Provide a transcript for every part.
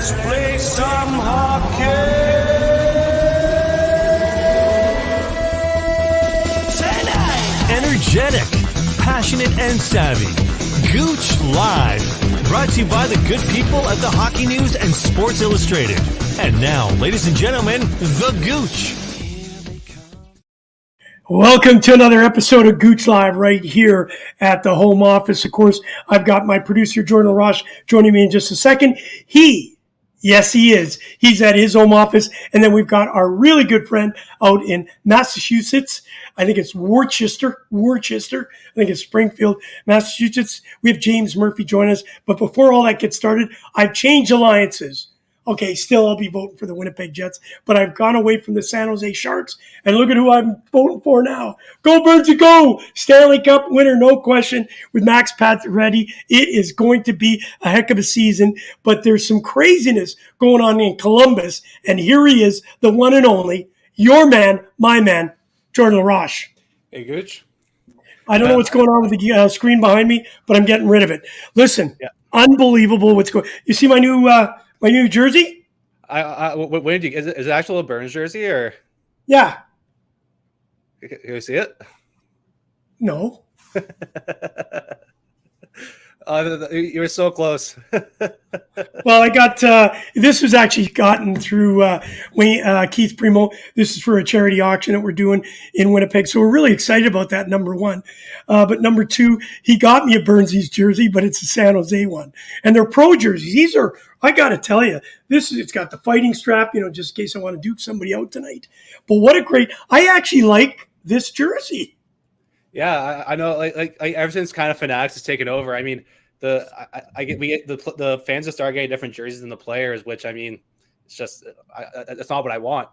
Let's play some hockey tonight. Energetic, passionate, and savvy. Gouche Live. Brought to you by the good people at the Hockey News and Sports Illustrated. And now, ladies and gentlemen, the Gouche. Welcome to another episode of Gouche Live right here at the home office. Of course, I've got my producer, Jordan LaRoche, joining me in just a second. Yes, he is. He's at his home office. And then we've got our really good friend out in Massachusetts. I think it's Worcester. I think it's Springfield, Massachusetts. We have James Murphy join us. But before all that gets started, I've changed alliances. Okay, still I'll be voting for the Winnipeg Jets, but I've gone away from the San Jose Sharks, and look at who I'm voting for now. Go Birdsy, go! Stanley Cup winner, no question, with Max Pacioretty. It is going to be a heck of a season, but there's some craziness going on in Columbus, and here he is, the one and only, your man, my man, Jordan LaRoche. Hey, Gooch. I don't know what's going on with the screen behind me, but I'm getting rid of it. Listen, Unbelievable what's going on. You see my new jersey? When did you? Is it actual Burns jersey or? Yeah. Can you see it? No. You were so close. Well, I got this was actually gotten through Keith Primo. This is for a charity auction that we're doing in Winnipeg, so we're really excited about that. Number one, but number two, he got me a Burnsies jersey, but it's a San Jose one, and they're pro jerseys. These are, I got to tell you, it's got the fighting strap, just in case I want to duke somebody out tonight. But what a great! I actually like this jersey. Yeah, I know. Like ever since kind of Fanatics has taken over, I mean, the fans just start getting different jerseys than the players, which I mean, it's just that's not what I want.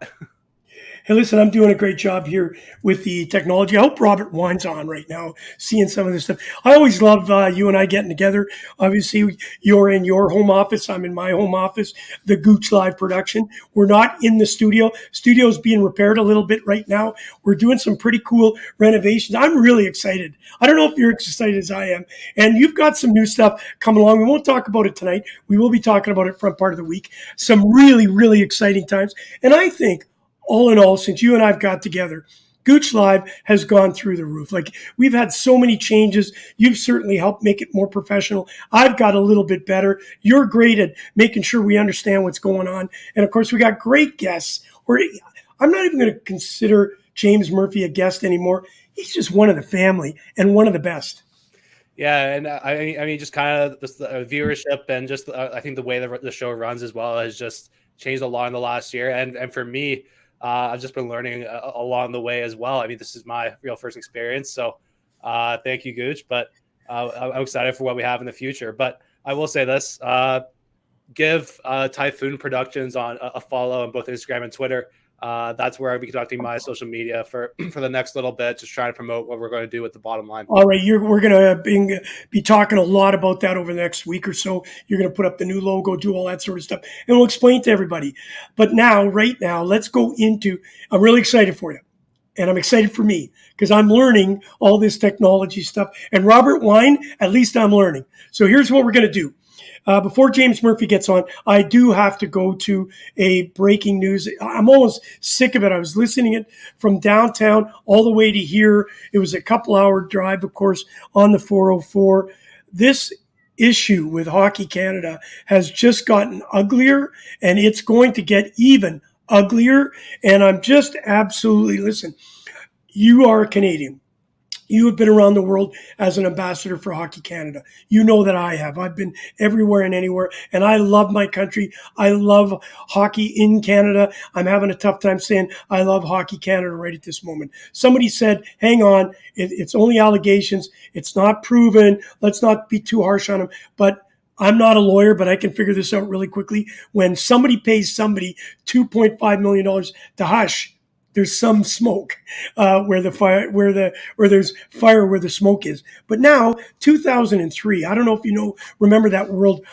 Hey, listen, I'm doing a great job here with the technology. I hope Robert Wine's on right now, seeing some of this stuff. I always love you and I getting together. Obviously, you're in your home office. I'm in my home office, the Gouche Live production. We're not in the studio. Studio's being repaired a little bit right now. We're doing some pretty cool renovations. I'm really excited. I don't know if you're as excited as I am. And you've got some new stuff coming along. We won't talk about it tonight. We will be talking about it front part of the week. Some really, really exciting times. And I think, all in all, since you and I've got together, Gouche Live has gone through the roof. Like, we've had so many changes. You've certainly helped make it more professional. I've got a little bit better. You're great at making sure we understand what's going on. And of course, we got great guests. I'm not even going to consider James Murphy a guest anymore. He's just one of the family and one of the best. Yeah, and I mean, just kind of the viewership and just I think the way the show runs as well has just changed a lot in the last year. And for me, I've just been learning along the way as well. I mean, this is my real first experience. So thank you, Gouche. But I'm excited for what we have in the future. But I will say this, give Typhoon Productions on a follow on both Instagram and Twitter. That's where I'll be conducting my social media for the next little bit, just trying to promote what we're going to do with the bottom line. All right, we're going to be talking a lot about that over the next week or so. You're going to put up the new logo, do all that sort of stuff, and we'll explain to everybody. But right now, let's go into, I'm really excited for you, and I'm excited for me, because I'm learning all this technology stuff. And Robert Wine, at least I'm learning. So here's what we're going to do. Before James Murphy gets on, I do have to go to a breaking news. I'm almost sick of it. I was listening it from downtown all the way to here. It was a couple-hour drive, of course, on the 404. This issue with Hockey Canada has just gotten uglier, and it's going to get even uglier. And I'm just absolutely, listen, you are a Canadian. You have been around the world as an ambassador for Hockey Canada. You know that I have. I've been everywhere and anywhere, and I love my country. I love hockey in Canada. I'm having a tough time saying I love Hockey Canada right at this moment. Somebody said, hang on, it's only allegations. It's not proven. Let's not be too harsh on them. But I'm not a lawyer, but I can figure this out really quickly. When somebody pays somebody $2.5 million to hush, there's some smoke where there's fire where the smoke is. But now, 2003, I don't know if remember that World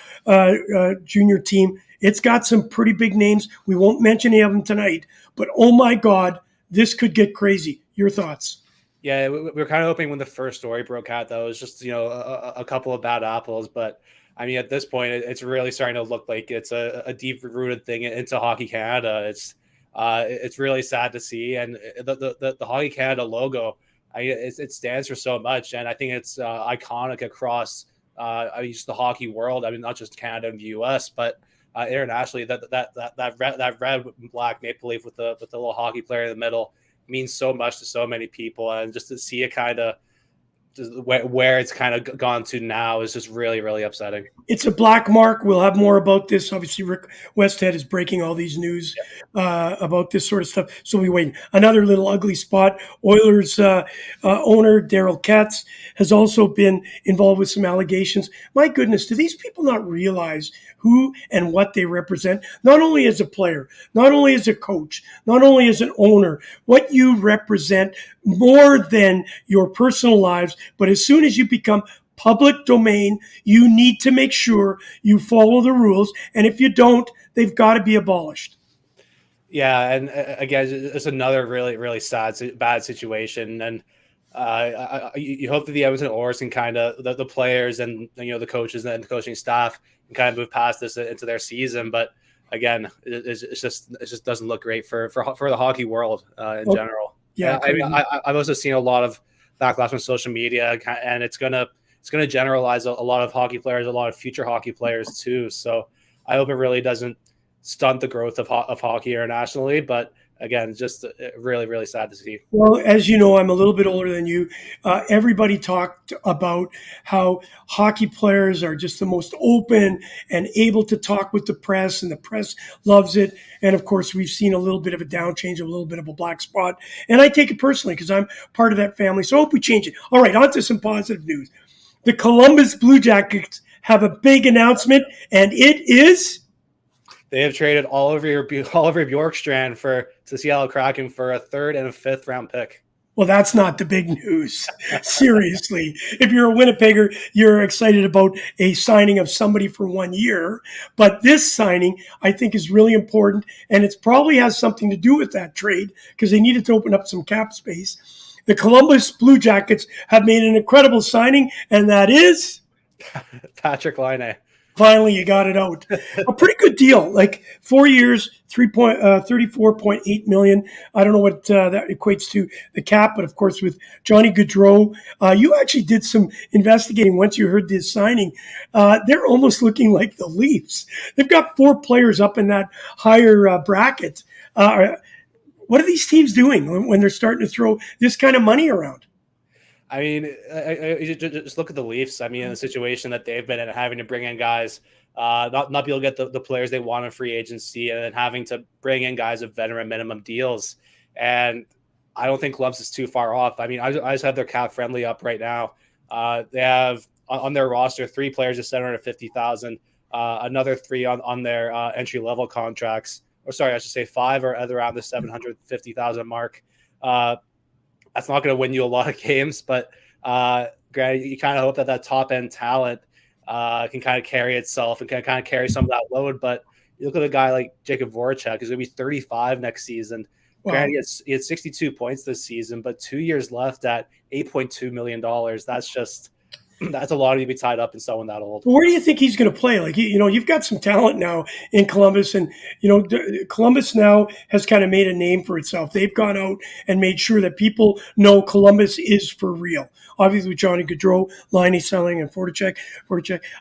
Junior team. It's got some pretty big names. We won't mention any of them tonight, but oh my God, this could get crazy. Your thoughts? Yeah, we were kind of hoping when the first story broke out that it was just a couple of bad apples, but I mean, at this point, it's really starting to look like it's a deep rooted thing into Hockey Canada. It's really sad to see, and the Hockey Canada logo, it stands for so much, and I think it's iconic across just the hockey world. I mean, not just Canada and the U.S., but internationally. That red and black maple leaf with the little hockey player in the middle means so much to so many people, and just to see it kind of where it's kind of gone to now is just really, really upsetting. It's a black mark. We'll have more about this. Obviously, Rick Westhead is breaking all these news about this sort of stuff. So we wait. Another little ugly spot. Oilers owner Daryl Katz has also been involved with some allegations. My goodness, do these people not realize who and what they represent? Not only as a player, not only as a coach, not only as an owner, what you represent more than your personal lives. But as soon as you become public domain, you need to make sure you follow the rules. And if you don't, they've got to be abolished. Yeah, and again, it's another really, really bad situation. And you hope that the Edmonton Oilers can kind of the players and the coaches and the coaching staff can kind of move past this into their season. But again, it just doesn't look great for the hockey world in general. Yeah, I've also seen a lot of backlash on social media, and it's gonna generalize a lot of hockey players, a lot of future hockey players too. So I hope it really doesn't stunt the growth of hockey internationally. But again, just really, really sad to see. Well, as you know, I'm a little bit older than you. Everybody talked about how hockey players are just the most open and able to talk with the press, and the press loves it. And of course, we've seen a little bit of a down change, a little bit of a black spot. And I take it personally because I'm part of that family. So I hope we change it. All right, on to some positive news. The Columbus Blue Jackets have a big announcement, and it is... They have traded Oliver Bjorkstrand to the Seattle Kraken for a 3rd and a 5th round pick. Well, that's not the big news. Seriously. If you're a Winnipegger, you're excited about a signing of somebody for 1 year. But this signing, I think, is really important. And it probably has something to do with that trade because they needed to open up some cap space. The Columbus Blue Jackets have made an incredible signing, and that is... Patrik Laine. Finally, you got it out. A pretty good deal, like 4 years, $34.8 million. I don't know what that equates to the cap, but of course with Johnny Gaudreau, you actually did some investigating once you heard this signing. They're almost looking like the Leafs. They've got 4 players up in that higher bracket. What are these teams doing when they're starting to throw this kind of money around? I mean, I just look at the Leafs. I mean, in the situation that they've been in, having to bring in guys, not be able to get the players they want in free agency, and then having to bring in guys with veteran minimum deals. And I don't think Columbus is too far off. I mean, I just have their cap friendly up right now. They have on their roster 3 players at $750,000, another 3 on their entry level contracts. Or sorry, I should say 5 or around the $750,000 mark. That's not going to win you a lot of games, but granted, you kind of hope that top end talent can kind of carry itself and can kind of carry some of that load. But you look at a guy like Jacob Voracek, who's going to be 35 next season. Wow. Granted, he had 62 points this season, but 2 years left at $8.2 million. That's a lot to be tied up in someone that old. Where do you think he's going to play? Like, you've got some talent now in Columbus, and, Columbus now has kind of made a name for itself. They've gone out and made sure that people know Columbus is for real. Obviously, with Johnny Gaudreau, Laine selling, and Voracek.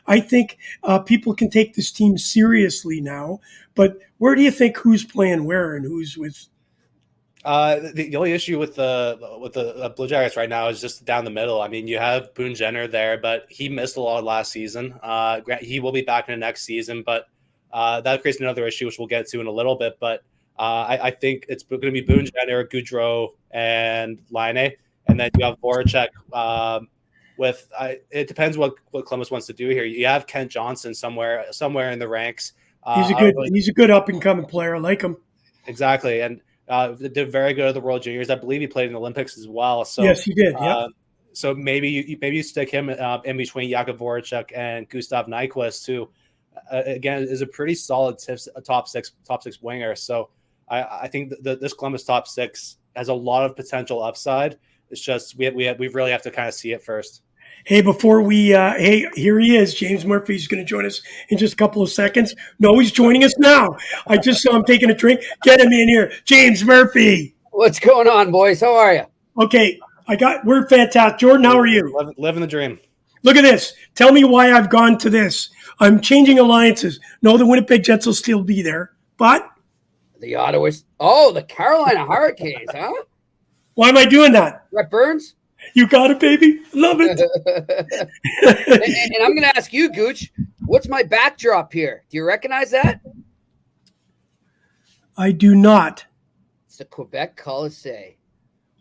I think people can take this team seriously now, but where do you think who's playing where and who's with? The only issue with the Blue Jackets right now is just down the middle. I mean, you have Boone Jenner there, but he missed a lot last season. He will be back in the next season, but that creates another issue, which we'll get to in a little bit. But I think it's going to be Boone Jenner, Gaudreau, and Laine, and then you have Voracek. It depends what Columbus wants to do here. You have Kent Johnson somewhere in the ranks. He's a good up and coming player. I like him. Exactly, and. Did very good at the World Juniors. I believe he played in the Olympics as well. So yes, he did. Yeah. So maybe you stick him in between Jakub Voracek and Gustav Nyquist, who again is a pretty solid top six winger. So I think this Columbus top 6 has a lot of potential upside. It's just we really have to kind of see it first. Hey, before we, hey, here he is. James Murphy's going to join us in just a couple of seconds. No, he's joining us now. I just saw him taking a drink. Get him in here. James Murphy. What's going on, boys? How are you? Okay, we're fantastic. Jordan, how are you? Living the dream. Look at this. Tell me why I've gone to this. I'm changing alliances. No, the Winnipeg Jets will still be there, but The Ottawa. Oh, the Carolina Hurricanes, huh? why am I doing that? Brett Burns? You got it, baby. Love it. And I'm going to ask you, Gooch, what's my backdrop here? Do you recognize that? I do not. It's the Quebec Colisée.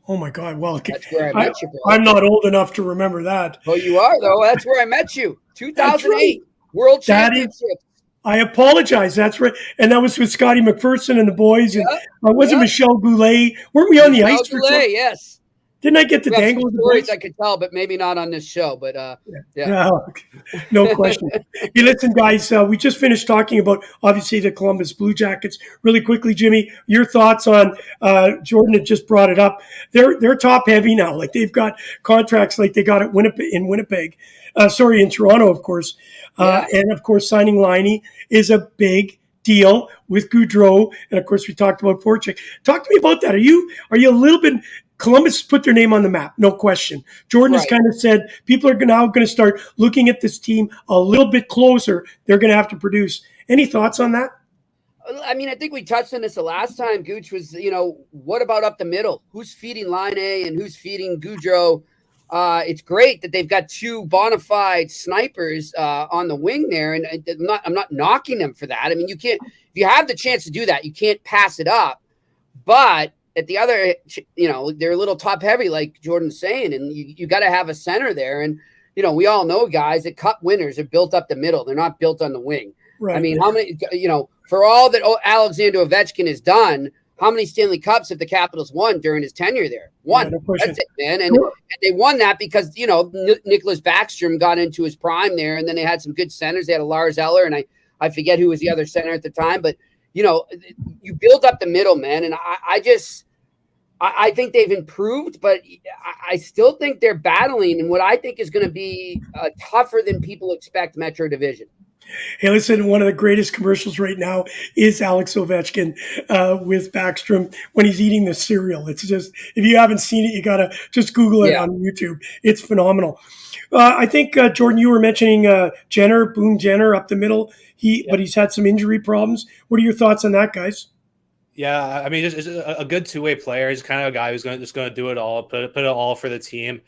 Oh my God! Well, That's where I met you, bro. I'm not old enough to remember that. Oh, you are, though. That's where I met you. 2008 right. World That Championship. I apologize. That's right, and that was with Scotty McPherson and the boys. And wasn't Michelle Goulet? Weren't we on the ice for Goulet, yes. Didn't I get the We have dangle some of the stories boys? I could tell, but maybe not on this show. But Yeah, no question. Hey, listen, guys, we just finished talking about, obviously, the Columbus Blue Jackets. Really quickly, Jimmy, your thoughts on Jordan had just brought it up. They're top heavy now. Like, they've got contracts like they got at Winnipeg. In Toronto, of course. And, of course, signing Laine is a big deal with Gaudreau. And, of course, we talked about Voracek. Talk to me about that. Are you a little bit – Columbus put their name on the map, no question. Jordan has kind of said people are now going to start looking at this team a little bit closer. They're going to have to produce. Any thoughts on that? I mean, I think we touched on this the last time, Gooch, was, what about up the middle? Who's feeding Laine and who's feeding Gaudreau? It's great that they've got two bona fide snipers on the wing there, and I'm not knocking them for that. I mean, you can't, if you have the chance to do that, you can't pass it up. But at the other, they're a little top heavy, like Jordan's saying, and you got to have a center there. And, we all know, guys, that cup winners are built up the middle. They're not built on the wing. Right. I mean, how many, for all that Alexander Ovechkin has done, how many Stanley Cups have the Capitals won during his tenure there? One. Yeah, no, that's it, man. And they won that because, Nicholas Backstrom got into his prime there, and then they had some good centers. They had a Lars Eller, and I forget who was the other center at the time. But, you build up the middle, man. And I think they've improved, but I still think they're battling in what I think is going to be tougher than people expect Metro Division. Hey, listen, one of the greatest commercials right now is Alex Ovechkin with Backstrom when he's eating the cereal. It's just, if you haven't seen it, you got to just Google it on YouTube. It's phenomenal. I think, Jordan, you were mentioning Boone Jenner up the middle. But he's had some injury problems. What are your thoughts on that, guys? Yeah, I mean, just a good two-way player. He's kind of a guy who's going to do it all, put it all for the team.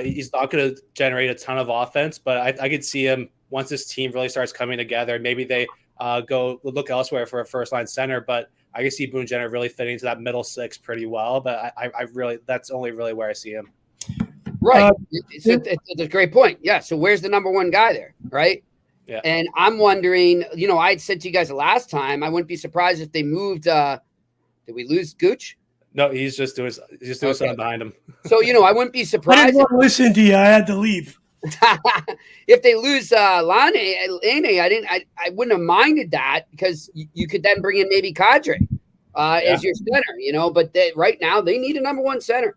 He's not going to generate a ton of offense, but I could see him once this team really starts coming together. Maybe they go look elsewhere for a first-line center, but I can see Boone Jenner really fitting into that middle six pretty well. But I really, that's only really where I see him. Right, it's a great point. Yeah. So where's the number one guy there? Right. Yeah. And I'm wondering, I had said to you guys the last time, I wouldn't be surprised if they moved. Did we lose Gouche? No, he's just doing something behind him. So, I wouldn't be surprised. I didn't want to listen to you. I had to leave. If they lose Laine, I wouldn't have minded that because you could then bring in maybe Kadri as your center, but right now they need a number one center.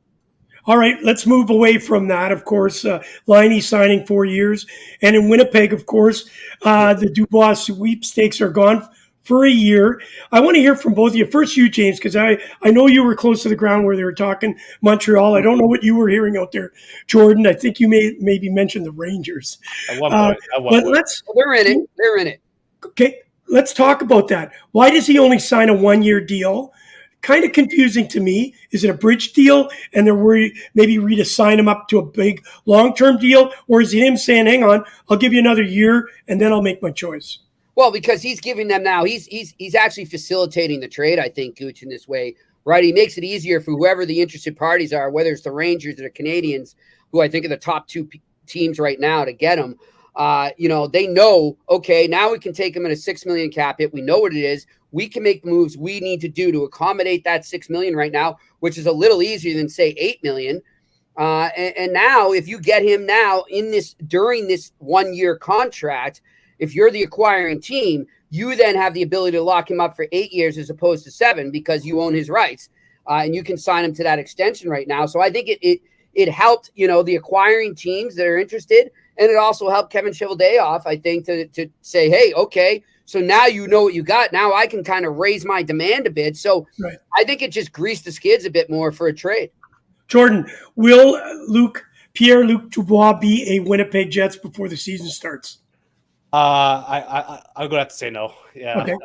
All right, let's move away from that. Of course, Laine signing 4 years. And in Winnipeg, of course, the Dubois sweepstakes are gone for a year. I want to hear from both of you. First, you, James, because I know you were close to the ground where they were talking Montreal. I don't know what you were hearing out there, Jordan. I think you maybe mentioned the Rangers. At one point. They're in it. They're in it. Okay, let's talk about that. Why does he only sign a 1 year deal? Kind of confusing to me. Is it a bridge deal and they're worried maybe ready to sign him up to a big long-term deal? Or is it him saying, hang on, I'll give you another year and then I'll make my choice? Well, because he's giving them now, he's actually facilitating the trade, I think, Gooch, in this way, right? He makes it easier for whoever the interested parties are, whether it's the Rangers or the Canadians, who I think are the top two teams right now to get him. They know, okay, now we can take him at a $6 million cap hit. We know what it is. We can make the moves we need to do to accommodate that $6 million right now, which is a little easier than say $8 million. And now, if you get him now during this 1 year contract, if you're the acquiring team, you then have the ability to lock him up for 8 years as opposed to 7 because you own his rights, and you can sign him to that extension right now. So I think it it helped, the acquiring teams that are interested. And it also helped Kevin Cheveldayoff, I think, to say, hey, okay, so now you know what you got. Now I can kind of raise my demand a bit. So Right. I think it just greased the skids a bit more for a trade. Jordan, will Pierre-Luc Dubois be a Winnipeg Jets before the season starts? I'm gonna have to say no. Yeah, Okay.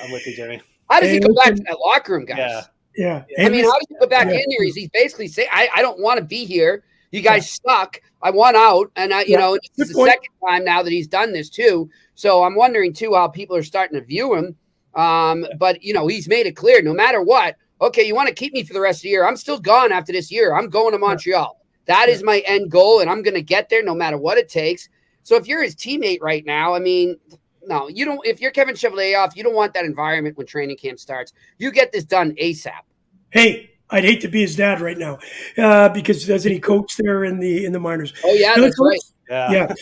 I'm with you, Jimmy. How does he go back to that locker room, guys? Yeah. Yeah. I mean, how does he go back in here? He's basically saying, I don't want to be here. You guys suck. I want out. And, it's the second time now that he's done this, too. So I'm wondering, too, how people are starting to view him. But, he's made it clear, no matter what, okay, you want to keep me for the rest of the year. I'm still gone after this year. I'm going to Montreal. That is my end goal, and I'm going to get there no matter what it takes. So if you're his teammate right now, I mean, no, you don't. If you're Kevin Cheveldayoff, you don't want that environment when training camp starts. You get this done ASAP. Hey, I'd hate to be his dad right now because doesn't he coach there in the minors? Oh yeah, that's right. Yeah.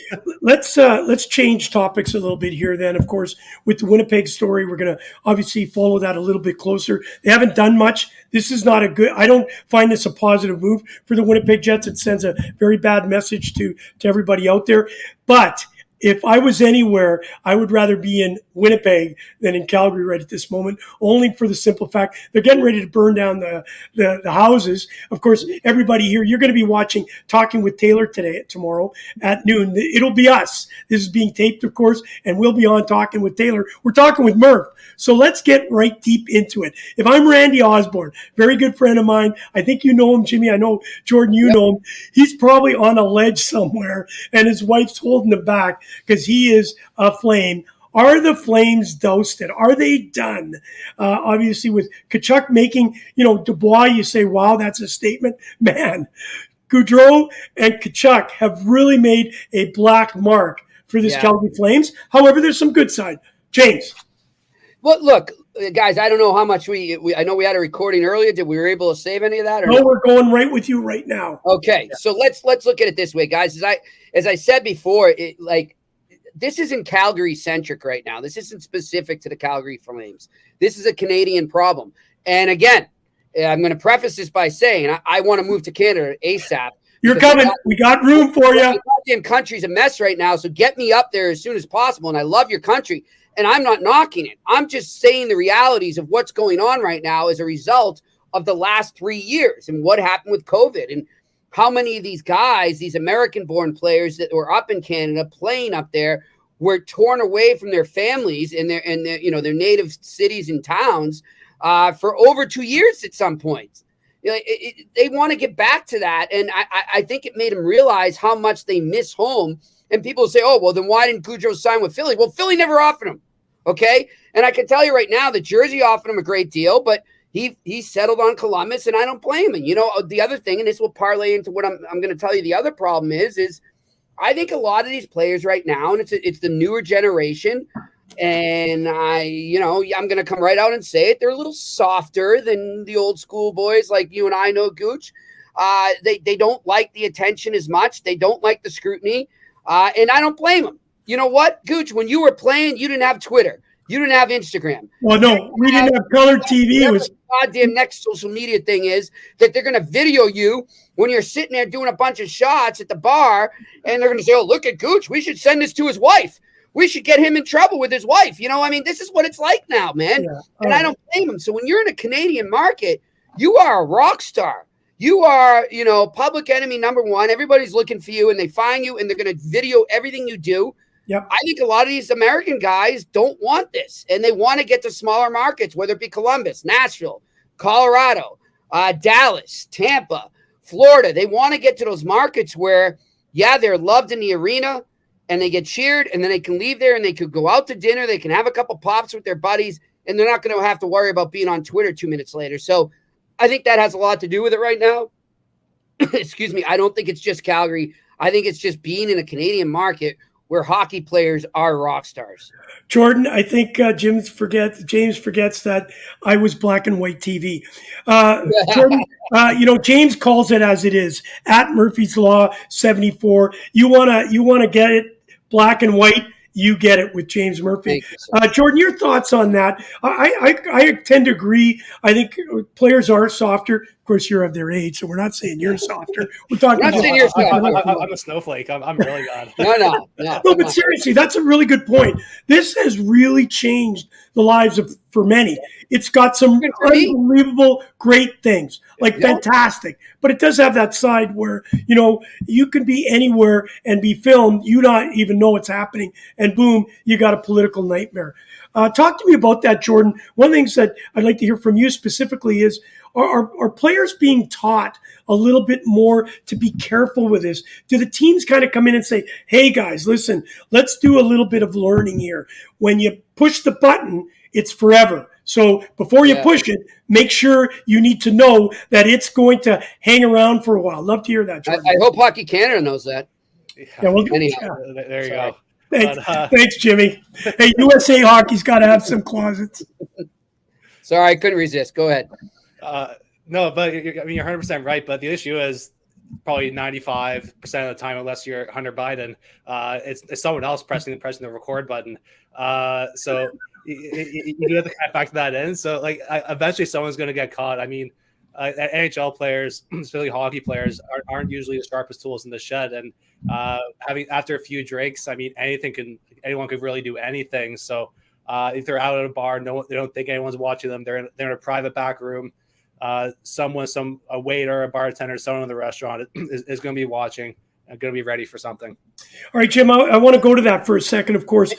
Let's change topics a little bit here. Then, of course, with the Winnipeg story, we're going to obviously follow that a little bit closer. They haven't done much. This is not I don't find this a positive move for the Winnipeg Jets. It sends a very bad message to everybody out there. But if I was anywhere, I would rather be in Winnipeg than in Calgary right at this moment, only for the simple fact they're getting ready to burn down the houses. Of course, everybody here, you're going to be Talking with Taylor tomorrow at noon. It'll be us. This is being taped, of course, and we'll be on Talking with Taylor. We're talking with Murph. So let's get right deep into it. If I'm Randy Osborne, very good friend of mine, I think you know him, Jimmy. I know, Jordan, you know him. He's probably on a ledge somewhere, and his wife's holding him back because he is a Flame. Are the Flames doused? Are they done? Obviously, with Tkachuk making, Dubois, you say, wow, that's a statement. Man, Gaudreau and Tkachuk have really made a black mark for this Calgary Flames. However, there's some good side. James. Well, look, guys, I don't know how much I know we had a recording earlier. Did we were able to save any of that? Or no, we're going right with you right now. Okay, so let's look at it this way, guys. As I said before, this isn't Calgary centric right now. This isn't specific to the Calgary Flames. This is a Canadian problem. And again, I'm going to preface this by saying I want to move to Canada ASAP. You're coming. We got room for you. The goddamn country's a mess right now, so get me up there as soon as possible. And I love your country. And I'm not knocking it. I'm just saying the realities of what's going on right now as a result of the last 3 years and what happened with COVID and how many of these guys, these American-born players that were up in Canada playing up there, were torn away from their families and their their native cities and towns for over 2 years at some point. They want to get back to that, and I think it made them realize how much they miss home. And people say, oh, well, then why didn't Gaudreau sign with Philly? Well, Philly never offered him, okay? And I can tell you right now that Jersey offered him a great deal, but he settled on Columbus, and I don't blame him. The other thing, and this will parlay into what I'm going to tell you the other problem is I think a lot of these players right now, and it's the newer generation, and I'm going to come right out and say it, they're a little softer than the old school boys like you and I know, Gouche. They don't like the attention as much. They don't like the scrutiny. And I don't blame them. You know what, Gouche? When you were playing, you didn't have Twitter. You didn't have Instagram. Well, no, we didn't have color TV. It was the goddamn next social media thing is that they're going to video you when you're sitting there doing a bunch of shots at the bar, and they're going to say, oh, look at Gouche. We should send this to his wife. We should get him in trouble with his wife. This is what it's like now, man. Yeah. And I don't blame him. So when you're in a Canadian market, you are a rock star. You are, public enemy number one. Everybody's looking for you, and they find you, and they're going to video everything you do. Yep. I think a lot of these American guys don't want this, and they want to get to smaller markets, whether it be Columbus, Nashville, Colorado, Dallas, Tampa, Florida. They want to get to those markets where, they're loved in the arena, and they get cheered, and then they can leave there, and they could go out to dinner. They can have a couple pops with their buddies, and they're not going to have to worry about being on Twitter 2 minutes later. So I think that has a lot to do with it right now. Excuse me. I don't think it's just Calgary. I think it's just being in a Canadian market where hockey players are rock stars. Jordan, I think James forgets that I was black and white TV. Jordan, James calls it as it is. At Murphy's Law 74. You wanna get it black and white. You get it with James Murphy. Jordan, your thoughts on that? I tend to agree. I think players are softer. Of course, you're of their age, so we're not saying you're softer. We're talking I'm not about saying you're softer. I'm a snowflake. I'm really bad. No. No, but seriously, that's a really good point. This has really changed the lives of for many. It's got some unbelievable, great things, like fantastic. But it does have that side where you can be anywhere and be filmed, you not even know what's happening, and boom, you got a political nightmare. Talk to me about that, Jordan. One of the things that I'd like to hear from you specifically is, are players being taught a little bit more to be careful with this? Do the teams kind of come in and say, hey, guys, listen, let's do a little bit of learning here. When you push the button, it's forever. So before you push it, make sure you need to know that it's going to hang around for a while. Love to hear that, Jordan. I hope Hockey Canada knows that. Yeah, well, There you go. Thanks, Jimmy. Hey, USA Hockey's got to have some closets. Sorry, I couldn't resist. Go ahead. No, but you're 100% right. But the issue is probably 95% of the time, unless you're Hunter Biden, it's someone else pressing the record button. So you do have to kind of factor that in. So eventually someone's going to get caught. I mean, NHL players, especially hockey players, aren't usually the sharpest tools in the shed. And after a few drinks, I mean, anyone could really do anything. So if they're out at a bar, they don't think anyone's watching them. They're in a private back room. A waiter, a bartender, someone in the restaurant is going to be watching and going to be ready for something. All right, Jim, I want to go to that for a second. Of course,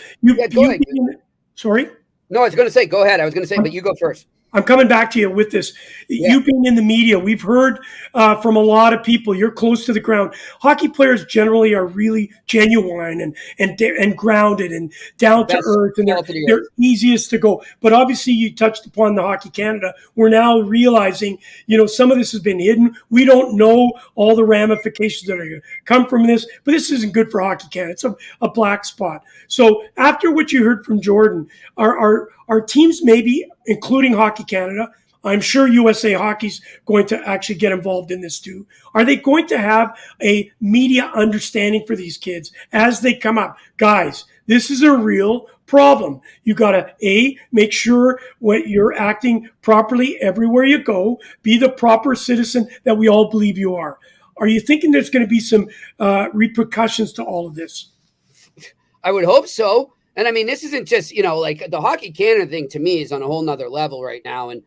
sorry. No, I was going to say, go ahead. I was going to say, but you go first. I'm coming back to you with this. Yeah. You being in the media, we've heard from a lot of people, you're close to the ground. Hockey players generally are really genuine and grounded and down to earth, and they're easiest to go. But obviously you touched upon the Hockey Canada. We're now realizing, some of this has been hidden. We don't know all the ramifications that are going to come from this, but this isn't good for Hockey Canada. It's a black spot. So after what you heard from Jordan, are teams maybe, including Hockey Canada, I'm sure USA Hockey's going to actually get involved in this too. Are they going to have a media understanding for these kids as they come up? Guys, this is a real problem. You got to, make sure when you're acting properly everywhere you go, be the proper citizen that we all believe you are. Are you thinking there's going to be some repercussions to all of this? I would hope so. And I mean, this isn't just, the Hockey Canada thing to me is on a whole nother level right now. And,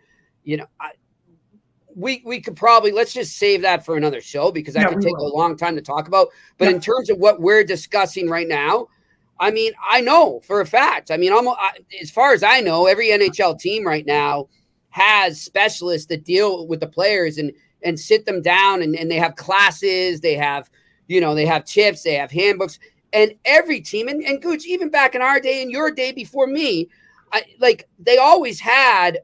we could probably, let's just save that for another show because that could take a long time to talk about. But in terms of what we're discussing right now, I mean, I know for a fact, as far as I know, every NHL team right now has specialists that deal with the players and sit them down and they have classes, they have tips, they have handbooks. And every team, and Gouche, even back in our day and your day before me, they always had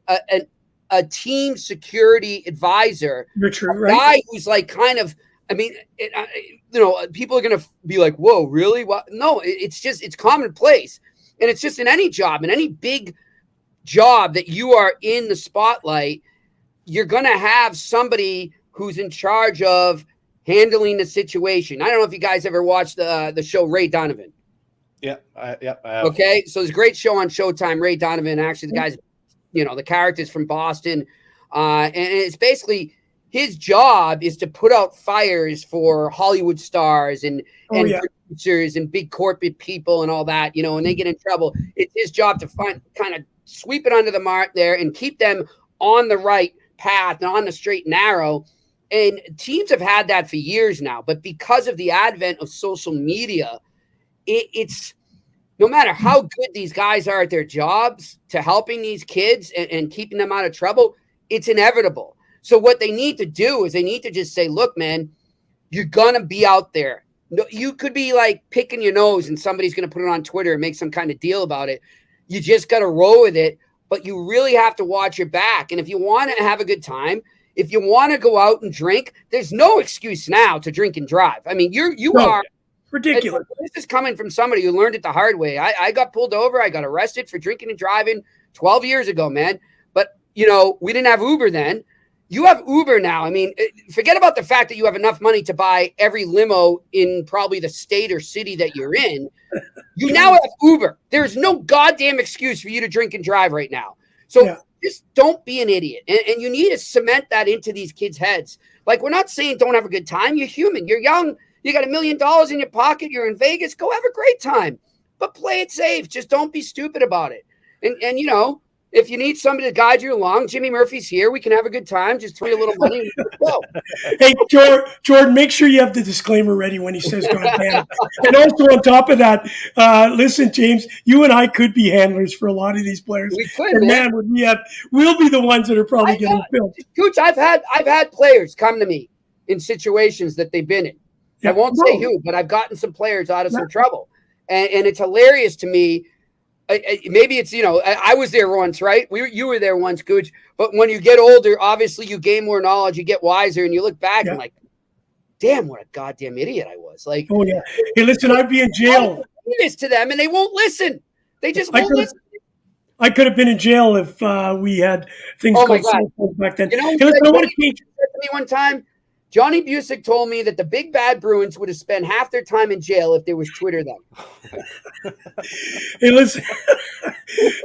a team security advisor. You're true, right? Guy who's people are going to be like, whoa, really? What? No, it's commonplace. And it's just in any job, in any big job that you are in the spotlight, you're going to have somebody who's in charge of handling the situation. I don't know if you guys ever watched the show Ray Donovan. Yeah. Okay, so there's a great show on Showtime, Ray Donovan. Actually, the guy's, the character's from Boston, and it's basically his job is to put out fires for Hollywood stars and producers and big corporate people and all that. And they get in trouble. It's his job to kind of sweep it under the mark there and keep them on the right path and on the straight and narrow. And teams have had that for years now, but because of the advent of social media, it's no matter how good these guys are at their jobs to helping these kids and keeping them out of trouble, it's inevitable. So what they need to do is they need to just say, look, man, you're going to be out there. No, you could be like picking your nose and somebody's going to put it on Twitter and make some kind of deal about it. You just got to roll with it, but you really have to watch your back. And if you want to have a good time, if you want to go out and drink, there's no excuse now to drink and drive. I mean, you are ridiculous. This is coming from somebody who learned it the hard way. I got pulled over. I got arrested for drinking and driving 12 years ago, man. But, we didn't have Uber then. You have Uber now. I mean, forget about the fact that you have enough money to buy every limo in probably the state or city that you're in. You now have Uber. There's no goddamn excuse for you to drink and drive right now. So just don't be an idiot. And you need to cement that into these kids' heads. Like, we're not saying don't have a good time. You're human. You're young. You got $1 million in your pocket. You're in Vegas. Go have a great time. But play it safe. Just don't be stupid about it. And you know, if you need somebody to guide you along, Jimmy Murphy's here. We can have a good time. Just throw you a little money and go. Hey, Jordan, make sure you have the disclaimer ready when he says God damn. And also on top of that, listen, James, you and I could be handlers for a lot of these players. We could, and man. We'll be the ones that are probably getting filmed. Gooch, I've had players come to me in situations that they've been in. I won't say who, but I've gotten some players out of some trouble. And it's hilarious to me. Maybe it's, you know, I was there once, right? You were there once, Gooch. But when you get older, obviously you gain more knowledge, you get wiser, and you look back and like, damn, what a goddamn idiot I was. Like, oh yeah. Hey, listen, I'd be in jail. I do this to them, and they won't listen. They just won't listen. I could have been in jail if we had things called cell phones back then. You know, hey, listen, I want to change. Said to me one time, Johnny Busick told me that the big bad Bruins would have spent half their time in jail if there was Twitter then. Hey, listen.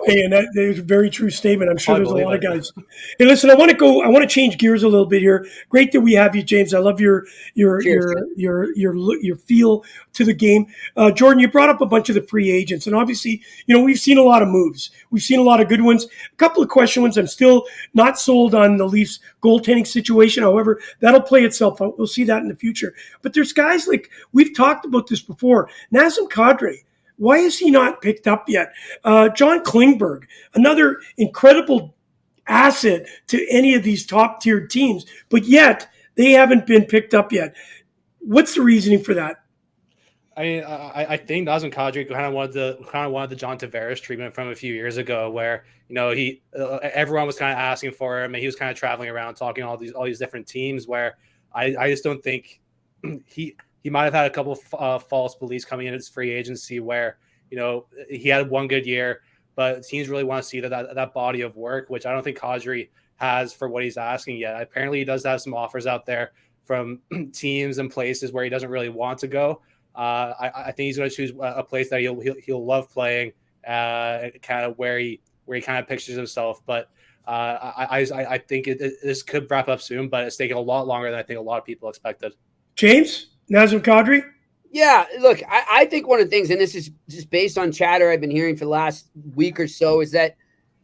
Hey, and that is a very true statement. I'm sure there's a lot of guys. Hey, listen, I want to change gears a little bit here. Great that we have you, James. I love your feel to the game. Jordan, you brought up a bunch of the free agents, and obviously, you know, we've seen a lot of moves. We've seen a lot of good ones. A couple of question ones. I'm still not sold on the Leafs goaltending situation. However, that'll play itself out. We'll see that in the future. But there's guys like, we've talked about this before. Nazem Kadri. Why is he not picked up yet? John Klingberg, another incredible asset to any of these top-tier teams, but yet they haven't been picked up yet. What's the reasoning for that? I mean, I think Nazem Kadri kind of wanted the John Tavares treatment from a few years ago, where, you know, everyone was kind of asking for him, and he was kind of traveling around talking to all these different teams. Where I just don't think he might have had a couple of false beliefs coming in his free agency, where, you know, he had one good year, but teams really want to see that body of work, which I don't think Kadri has for what he's asking yet. Apparently, he does have some offers out there from teams and places where he doesn't really want to go. I think he's going to choose a place that he'll love playing, kind of where he kind of pictures himself. But I think this could wrap up soon, but it's taking a lot longer than I think a lot of people expected. James, Nazem Kadri? Yeah, look, I think one of the things, and this is just based on chatter I've been hearing for the last week or so, is that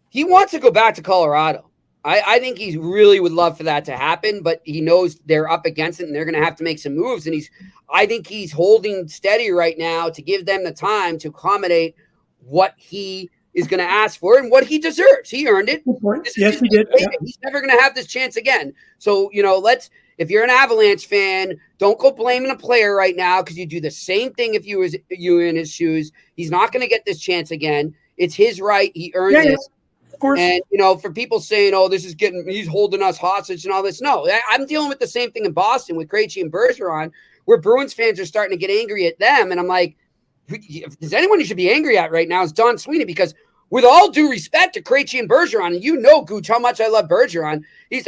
he wants to go back to Colorado. I think he really would love for that to happen, but he knows they're up against it and they're going to have to make some moves. And I think he's holding steady right now to give them the time to accommodate what he is going to ask for and what he deserves. He earned it. Yes, he did. Yeah. He's never going to have this chance again. So, you know, if you're an Avalanche fan, don't go blaming a player right now, because you do the same thing if you were in his shoes. He's not going to get this chance again. It's his right. He earned this. Yeah, of course. And, you know, for people saying, oh, he's holding us hostage and all this. No, I'm dealing with the same thing in Boston with Krejci and Bergeron, where Bruins fans are starting to get angry at them. And I'm like, if there's anyone you should be angry at right now, is Don Sweeney, because with all due respect to Krejci and Bergeron, and you know, Gooch, how much I love Bergeron. He's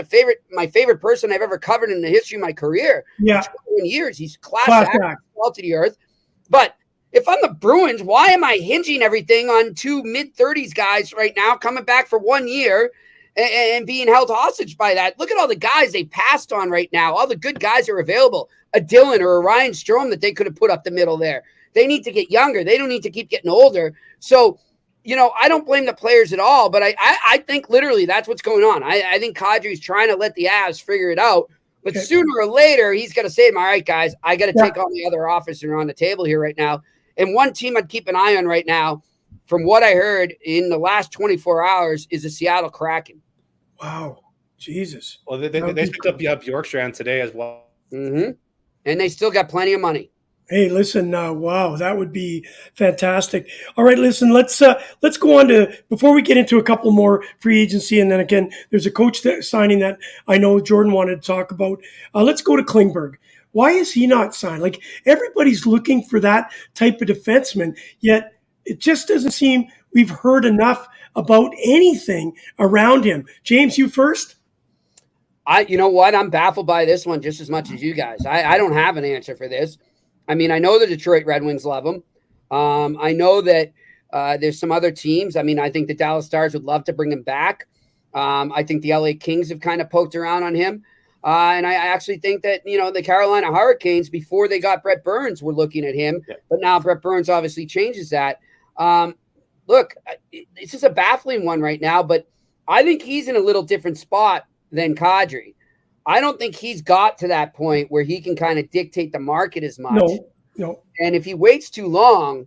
my favorite person I've ever covered in the history of my career. Yeah. 21 years. He's class act, to the earth. But if I'm the Bruins, why am I hinging everything on two mid-30s guys right now coming back for 1 year and being held hostage by that? Look at all the guys they passed on right now. All the good guys are available. A Dylan or a Ryan Strome that they could have put up the middle there. They need to get younger. They don't need to keep getting older. So, you know, I don't blame the players at all, but I think literally that's what's going on. I think Kadri's trying to let the Avs figure it out. But sooner or later, he's got to say, all right, guys, I got to take on the other offers that are on the table here right now. And one team I'd keep an eye on right now, from what I heard in the last 24 hours, is the Seattle Kraken. Wow. Jesus. Well, they picked up Bjorkstrand today as well. Mm-hmm. And they still got plenty of money. Hey, listen, wow, that would be fantastic. All right, listen, let's go on to, before we get into a couple more free agency, and then again, there's a coach signing that I know Jordan wanted to talk about. Let's go to Klingberg. Why is he not signed? Like, everybody's looking for that type of defenseman, yet it just doesn't seem we've heard enough about anything around him. James, you first? You know what? I'm baffled by this one just as much as you guys. I don't have an answer for this. I mean, I know the Detroit Red Wings love him. I know that there's some other teams. I mean, I think the Dallas Stars would love to bring him back. I think the LA Kings have kind of poked around on him. And I actually think that, the Carolina Hurricanes, before they got Brett Burns, were looking at him. Yeah. But now Brett Burns obviously changes that. Look, it's just a baffling one right now, but I think he's in a little different spot than Kadri. I don't think he's got to that point where he can kind of dictate the market as much. No. And if he waits too long,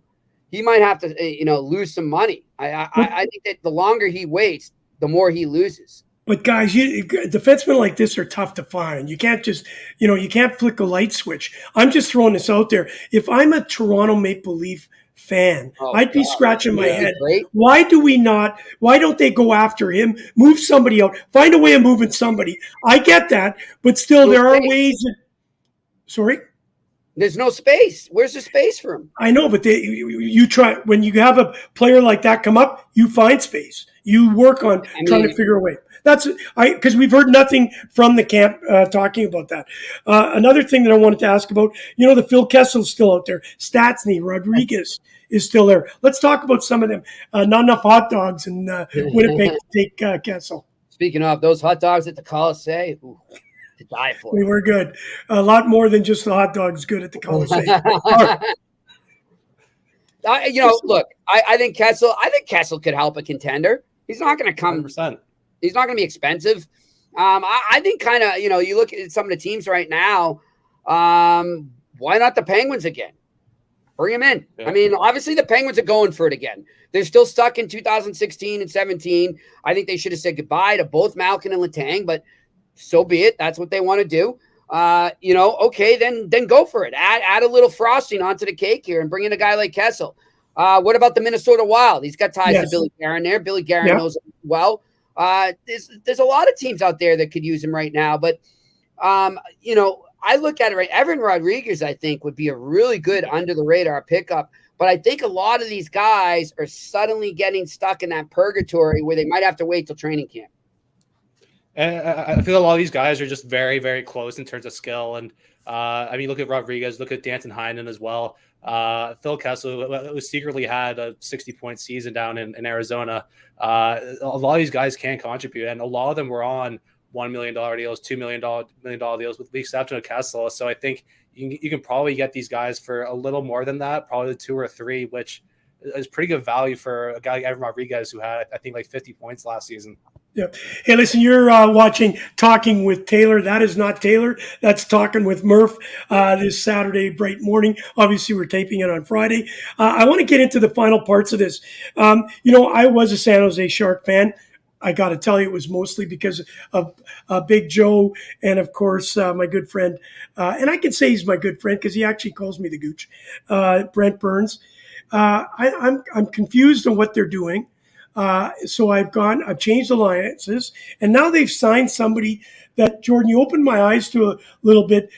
he might have to, lose some money. I think that the longer he waits, the more he loses. But guys, defensemen like this are tough to find. You can't just, you can't flick a light switch. I'm just throwing this out there. If I'm a Toronto Maple Leaf fan, I'd be scratching my head. Why don't they go after him, move somebody out, find a way of moving somebody? I get that, but still there are ways. Sorry? There's no space. Where's the space for him? I know, but you try. When you have a player like that come up, you find space. You work on trying to figure a way. Because we've heard nothing from the camp talking about that. Another thing that I wanted to ask about, the Phil Kessel's still out there. Stastny, Rodriguez is still there. Let's talk about some of them. Not enough hot dogs in Winnipeg to take Kessel. Speaking of those hot dogs at the Coliseum, to die for. We were good. A lot more than just the hot dogs good at the Coliseum. Look, I think Kessel could help a contender. He's not going to come. 100%. He's not going to be expensive. I think kind of, you look at some of the teams right now. Why not the Penguins again? Bring him in. Yeah. I mean, obviously the Penguins are going for it again. They're still stuck in 2016 and 17. I think they should have said goodbye to both Malkin and Letang, but so be it. That's what they want to do. Okay, then go for it. Add a little frosting onto the cake here and bring in a guy like Kessel. What about the Minnesota Wild? He's got ties to Billy Guerin there. Billy Guerin knows him well. There's a lot of teams out there that could use him right now, but I look at it right. Evan Rodriguez, I think, would be a really good under the radar pickup. But I think a lot of these guys are suddenly getting stuck in that purgatory where they might have to wait till training camp. And I feel a lot of these guys are just very, very close in terms of skill. And look at Rodriguez, look at Danton Heinen as well. Phil Kessel, who secretly had a 60-point season down in Arizona. A lot of these guys can contribute, and a lot of them were on $1 million deals, $2 million deals, with the exception of Kessel. So I think you can probably get these guys for a little more than that, probably 2 or 3, which is pretty good value for a guy like Evan Rodriguez, who had, I think, like 50 points last season. Yeah. Hey, listen, you're watching Talking with Taylor. That is not Taylor. That's Talking with Murph this Saturday, bright morning. Obviously, we're taping it on Friday. I want to get into the final parts of this. I was a San Jose Shark fan. I got to tell you, it was mostly because of Big Joe and, of course, my good friend. And I can say he's my good friend because he actually calls me the Gouche, Brent Burns. I'm confused on what they're doing. So I've changed alliances, and now they've signed somebody that, Jordan, you opened my eyes to a little bit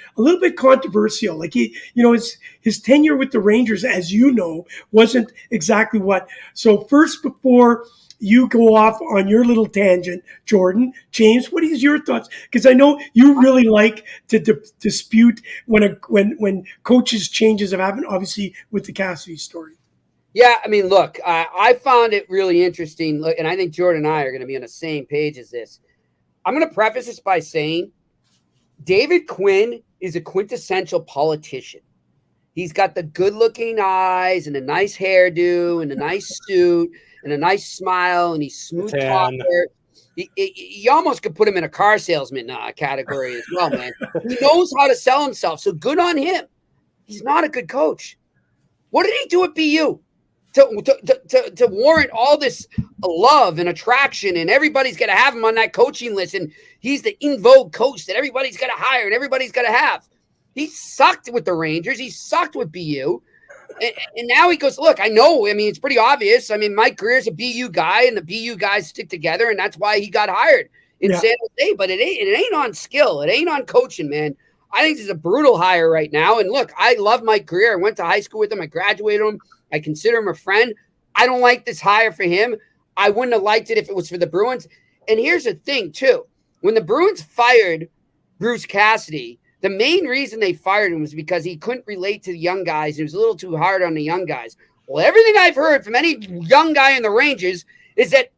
controversial. Like his tenure with the Rangers, as you know, wasn't exactly what. So first, before you go off on your little tangent, Jordan, James, what is your thoughts? Because I know you really like to dispute when coaches changes have happened, obviously with the Cassidy story. Yeah, I mean, look, I found it really interesting. Look, and I think Jordan and I are going to be on the same page as this. I'm going to preface this by saying David Quinn is a quintessential politician. He's got the good-looking eyes and a nice hairdo and a nice suit and a nice smile, and he's smooth talker. You almost could put him in a car salesman category as well, man. He knows how to sell himself, so good on him. He's not a good coach. What did he do at BU to warrant all this love and attraction, and everybody's got to have him on that coaching list, and he's the in vogue coach that everybody's got to hire and everybody's got to have? He sucked with the Rangers. He sucked with BU. And now he goes, look, I know. I mean, it's pretty obvious. I mean, Mike Greer's a BU guy, and the BU guys stick together, and that's why he got hired in San Jose. But it ain't on skill. It ain't on coaching, man. I think this is a brutal hire right now. And look, I love Mike Greer. I went to high school with him. I graduated him. I consider him a friend. I don't like this hire for him. I wouldn't have liked it if it was for the Bruins. And here's the thing, too. When the Bruins fired Bruce Cassidy, the main reason they fired him was because he couldn't relate to the young guys. He was a little too hard on the young guys. Well, everything I've heard from any young guy in the Rangers is that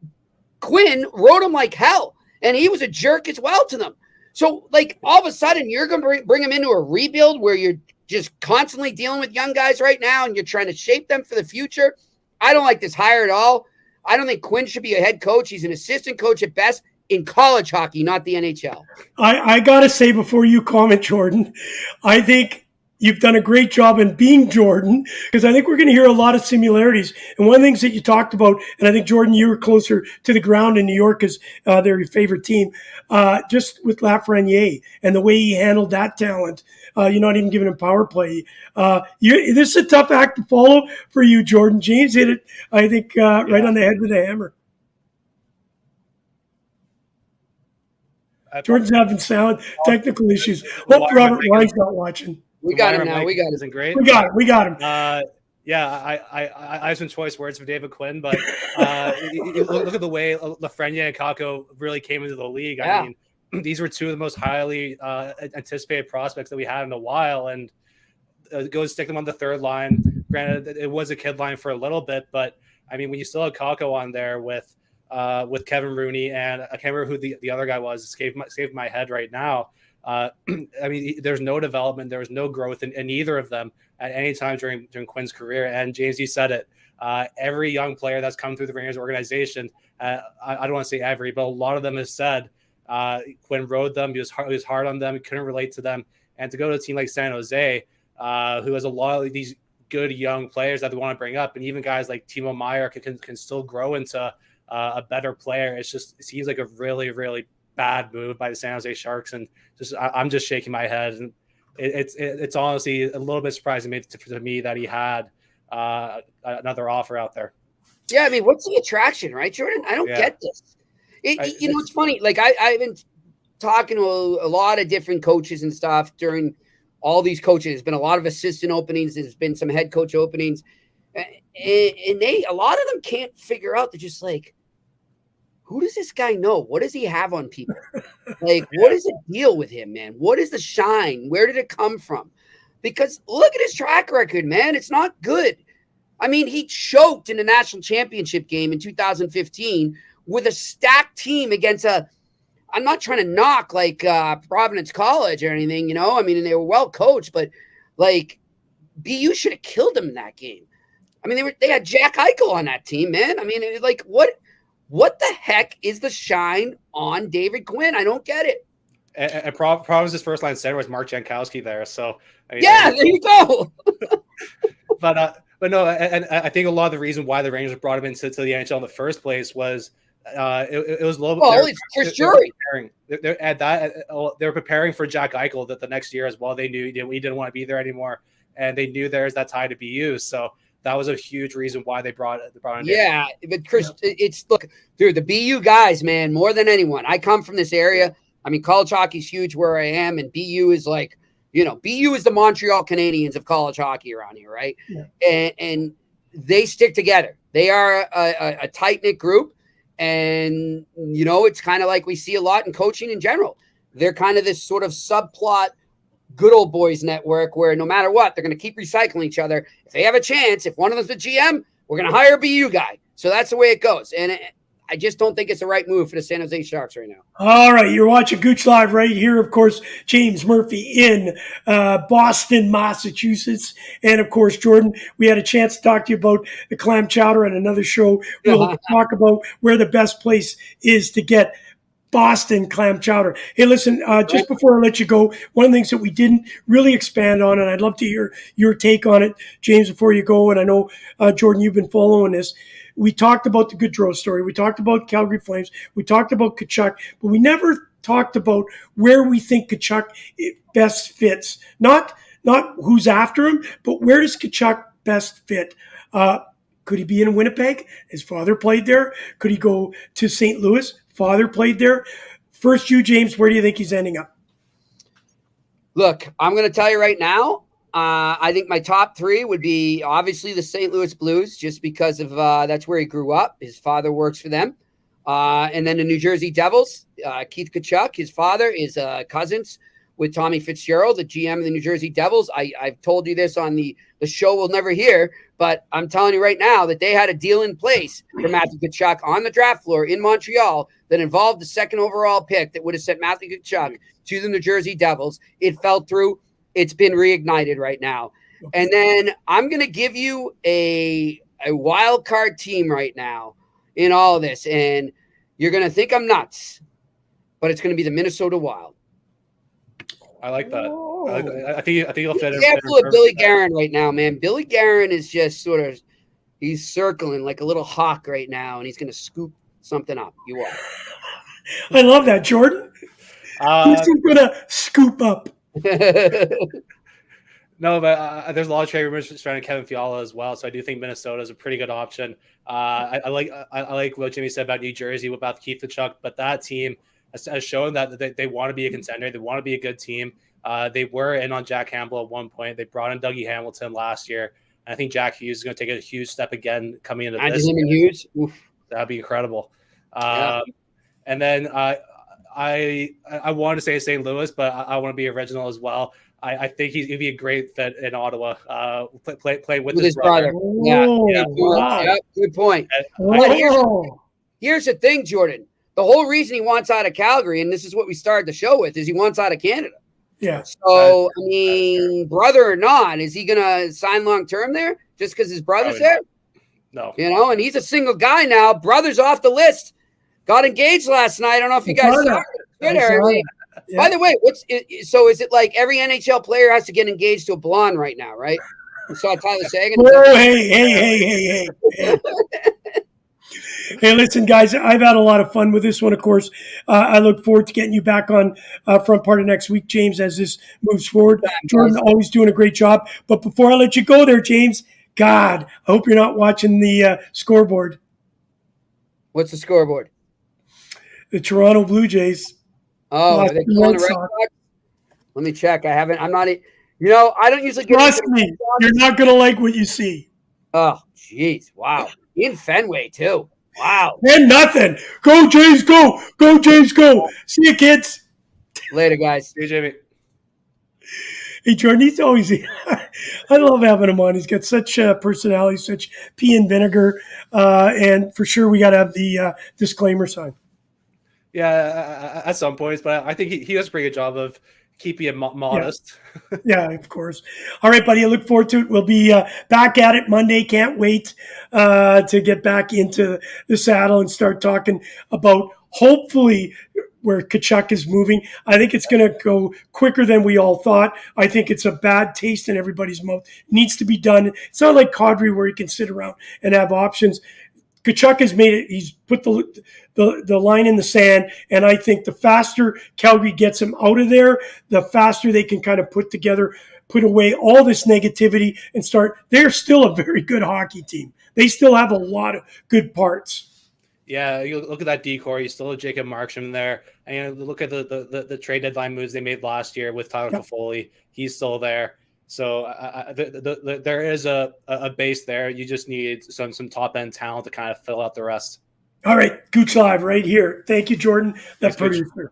Quinn rode him like hell, and he was a jerk as well to them. So, like, all of a sudden, you're going to bring him into a rebuild where you're just constantly dealing with young guys right now, and you're trying to shape them for the future. I don't like this hire at all. I don't think Quinn should be a head coach. He's an assistant coach at best in college hockey, not the NHL. I got to say before you comment, Jordan, I think you've done a great job in being Jordan, because I think we're going to hear a lot of similarities. And one of the things that you talked about, and I think, Jordan, you were closer to the ground in New York because they're your favorite team, just with Lafreniere and the way he handled that talent. You're not even giving him power play. This is a tough act to follow for you, Jordan. James hit it, I think, right on the head with a hammer. Jordan's having sound technical issues. Hope Robert Wine's not watching. We got him now. We got him. Isn't great. We got him. Yeah, I have some choice words for David Quinn, but look at the way Lafreniere and Kakko really came into the league. Yeah. I mean, these were two of the most highly anticipated prospects that we had in a while, and go stick them on the third line. Granted, it was a kid line for a little bit, but I mean, when you still had Kakko on there with Kevin Rooney, and I can't remember who the other guy was. Escaped my head right now. I mean, there's no development. There was no growth in either of them at any time during Quinn's career. And James, you said it. Every young player that's come through the Rangers organization, I don't want to say every, but a lot of them has said Quinn rode them. He was hard on them. He couldn't relate to them. And to go to a team like San Jose, who has a lot of these good young players that they want to bring up, and even guys like Timo Meier can still grow into a better player. It seems like a really, really bad move by the San Jose Sharks, and I'm just shaking my head. And it's honestly a little bit surprising to me that he had another offer out there. Yeah, I mean, what's the attraction, right, Jordan? I don't get this. It's funny. Like I've been talking to a lot of different coaches and stuff during all these coaches. There's been a lot of assistant openings. There's been some head coach openings, and a lot of them can't figure out. They're just like, who does this guy know? What does he have on people? Like, what is the deal with him, man? What is the shine? Where did it come from? Because look at his track record, man. It's not good. I mean, he choked in the national championship game in 2015 with a stacked team against I'm not trying to knock like Providence College or anything, you know? I mean, and they were well coached, but like BU should have killed him in that game. I mean, they had Jack Eichel on that team, man. I mean, like what the heck is the shine on David Quinn? I don't get it. And Providence's first line center was Mark Jankowski there. So I mean, yeah, there you go. but no, and I think a lot of the reason why the Rangers brought him into the NHL in the first place was it was a little. Well, it's Chris Drury. They were preparing for Jack Eichel that the next year as well. They knew he didn't want to be there anymore, and they knew there's that tie to BU. So that was a huge reason why they brought in. Yeah, but Chris, it's look, dude, the BU guys, man, more than anyone. I come from this area. I mean, college hockey's huge where I am, and BU is like, BU is the Montreal Canadiens of college hockey around here, right? Yeah. And they stick together. They are a tight-knit group, and, it's kind of like we see a lot in coaching in general. They're kind of this sort of subplot good old boys network where no matter what, they're going to keep recycling each other. If they have a chance, if one of them's the GM, we're going to hire a BU guy. So that's the way it goes. And I just don't think it's the right move for the San Jose Sharks right now. All right. You're watching Gouche Live right here. Of course, James Murphy in Boston, Massachusetts. And of course, Jordan, we had a chance to talk to you about the clam chowder on another show. We'll talk about where the best place is to get Boston clam chowder. Hey, listen, just before I let you go, one of the things that we didn't really expand on, and I'd love to hear your take on it, James, before you go, and I know, Jordan, you've been following this. We talked about the Gaudreau story. We talked about Calgary Flames. We talked about Tkachuk, but we never talked about where we think Tkachuk best fits. Not who's after him, but where does Tkachuk best fit? Could he be in Winnipeg? His father played there. Could he go to St. Louis? Father played there. First, you, James, where do you think he's ending up? Look, I'm going to tell you right now, I think my top three would be obviously the St. Louis Blues, just because of that's where he grew up. His father works for them. And then the New Jersey Devils, Keith Tkachuk, his father is cousins with Tommy Fitzgerald, the GM of the New Jersey Devils. I've told you this on the show we'll never hear, but I'm telling you right now that they had a deal in place for Matthew Tkachuk on the draft floor in Montreal that involved the second overall pick that would have sent Matthew Tkachuk to the New Jersey Devils. It fell through. It's been reignited right now. And then I'm going to give you a wild card team right now in all of this, and you're going to think I'm nuts, but it's going to be the Minnesota Wild. I like that. I think you'll fit in. Careful of Billy Guerin right now, man. Billy Guerin is just he's circling like a little hawk right now, and he's going to scoop something up. You are. I love that, Jordan. Who's going to scoop up? No, but there's a lot of trade rumors surrounding Kevin Fiala as well, so I do think Minnesota is a pretty good option. I like what Jimmy said about New Jersey, about Keith Tkachuk, but that team has shown that they want to be a contender. They want to be a good team. They were in on Jack Campbell at one point. They brought in Dougie Hamilton last year. And I think Jack Hughes is going to take a huge step again coming into this. Him and Hughes? Oof. That'd be incredible. And then I want to say St. Louis, but I want to be original as well. I think he'd be a great fit in Ottawa. Play with his brother. Yeah. Wow. Yeah, good point. Here's the thing, Jordan. The whole reason he wants out of Calgary, and this is what we started the show with, is he wants out of Canada. Yeah. So, I mean, brother or not, is he going to sign long-term there just because his brother's there? No. You know, and he's a single guy now. Brother's off the list. Got engaged last night. I don't know if you guys saw it. Yeah. By the way, is it like every NHL player has to get engaged to a blonde right now, right? You saw Tyler Seguin. Oh, hey. Hey, listen, guys, I've had a lot of fun with this one, of course. I look forward to getting you back on front part of next week, James, as this moves forward. Jordan, always doing a great job. But before I let you go there, James, God, I hope you're not watching the scoreboard. What's the scoreboard? The Toronto Blue Jays. Oh, are they calling the Red Sox? Let me check. I'm not. I don't usually get. Trust me, you're not going to like what you see. Oh, jeez. Wow. In Fenway, too. Wow. And nothing. Go, Jays, go. Go, Jays, go. See you, kids. Later, guys. Hey, Jamie. Hey, Jordan, he's always – I love having him on. He's got such personality, such pea and vinegar. And for sure, we got to have the disclaimer sign. Yeah, at some points, but I think he does a pretty good job of keeping it modest. Yeah, of course. All right, buddy, I look forward to it. We'll be back at it Monday. Can't wait to get back into the saddle and start talking about hopefully where Tkachuk is moving. I think it's going to go quicker than we all thought. I think it's a bad taste in everybody's mouth. It needs to be done. It's not like Gaudreau where he can sit around and have options. Tkachuk has made it. He's put the line in the sand, and I think the faster Calgary gets him out of there, the faster they can kind of put away all this negativity and start. They're still a very good hockey team. They still have a lot of good parts. Yeah, you look at that decor. You still have Jacob Markstrom there, and look at the trade deadline moves they made last year with Tyler Toffoli. He's still there. So there is a base there. You just need some top end talent to kind of fill out the rest. All right, Gouche Live right here. Thank you, Jordan, that producer.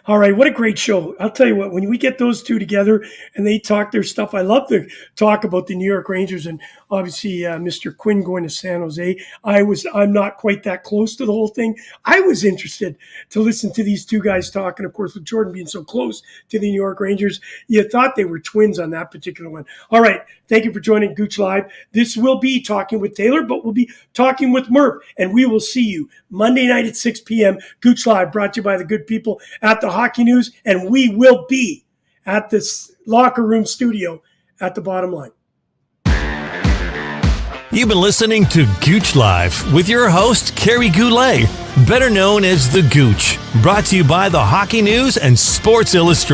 All right, what a great show. I'll tell you what, when we get those two together and they talk their stuff, I love to talk about the New York Rangers and obviously Mr. Quinn going to San Jose. I'm not quite that close to the whole thing. I was interested to listen to these two guys talk, and of course with Jordan being so close to the New York Rangers, you thought they were twins on that particular one. All right, thank you for joining Gouche Live. This will be Talking with Taylor, but we'll be Talking with Murph, and we will see you Monday night at 6 p.m. Gouche Live, brought to you by the good people at the Hockey News, and we will be at this locker room studio at the Bottom Line. You've been listening to Gouche Live with your host, Kerry Goulet, better known as The Gouche, brought to you by the Hockey News and Sports Illustrated.